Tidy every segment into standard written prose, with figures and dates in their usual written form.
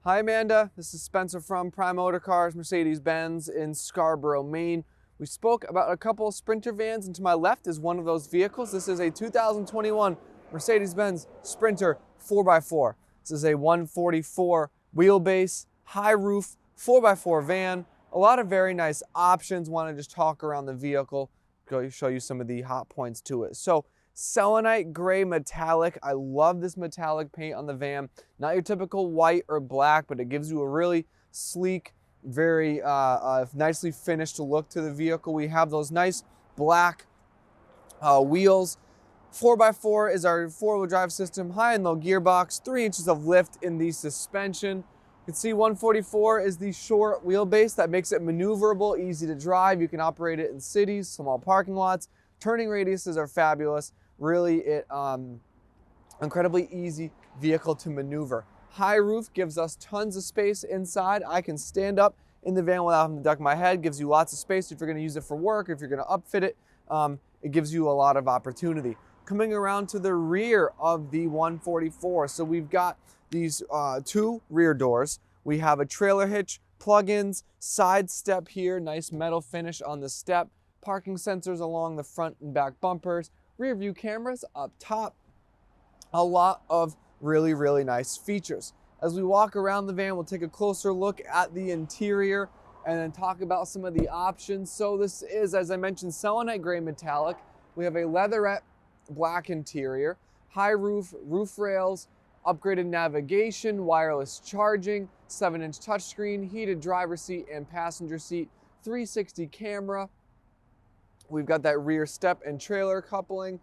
Hi Amanda, this is Spencer from Prime Motor Cars, Mercedes-Benz in Scarborough, Maine. We spoke about a couple of Sprinter vans, and to my left is one of those vehicles. This is a 2021 Mercedes-Benz Sprinter 4x4. This is a 144 wheelbase, high roof, 4x4 van. A lot of very nice options. Want to just talk around the vehicle, show you some of the hot points to it. So, Selenite Gray Metallic. I love this metallic paint on the van. Not your typical white or black, but it gives you a really sleek, very nicely finished look to the vehicle. We have those nice black wheels. 4x4 is our four-wheel drive system, high and low gearbox, 3 inches of lift in the suspension. You can see 144 is the short wheelbase that makes it maneuverable, easy to drive. You can operate it in cities, small parking lots. Turning radiuses are fabulous. Really, incredibly easy vehicle to maneuver. High roof gives us tons of space inside. I can stand up in the van without having to duck my head. Gives you lots of space if you're going to use it for work, if you're going to upfit it. It gives you a lot of opportunity. Coming around to the rear of the 144, so we've got these 2 rear doors. We have a trailer hitch, plug-ins, side step here, nice metal finish on the step, parking sensors along the front and back bumpers, rear view cameras up top. A lot of really nice features. As we walk around the van, we'll take a closer look at the interior and then talk about some of the options. So this is, as I mentioned, Selenite Gray Metallic. We have a Leatherette black interior, high roof, roof rails, upgraded navigation, wireless charging, 7-inch touchscreen, heated driver's seat and passenger seat, 360 camera. We've got that rear step and trailer coupling.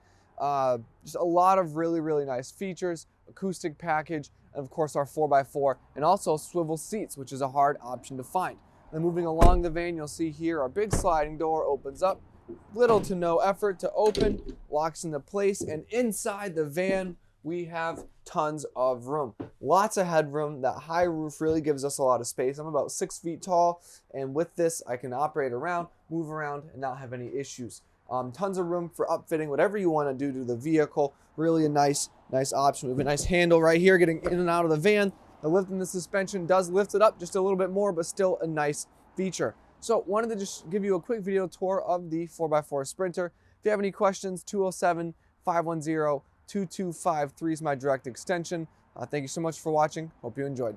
Just a lot of really nice features, acoustic package, and of course our 4x4, and also swivel seats, which is a hard option to find. Then moving along the van, you'll see here our big sliding door opens up. Little to no effort to open, locks into place, and inside the van we have tons of room. Lots of headroom. That high roof really gives us a lot of space. I'm about 6 feet tall, and with this I can operate around, move around, and not have any issues. Tons of room for upfitting, whatever you want to do to the vehicle. Really a nice option. We have a nice handle right here getting in and out of the van. The lift in the suspension does lift it up just a little bit more, but still a nice feature. So wanted to just give you a quick video tour of the 4x4 Sprinter. If you have any questions, 207-510-2253 is my direct extension. Thank you so much for watching. Hope you enjoyed.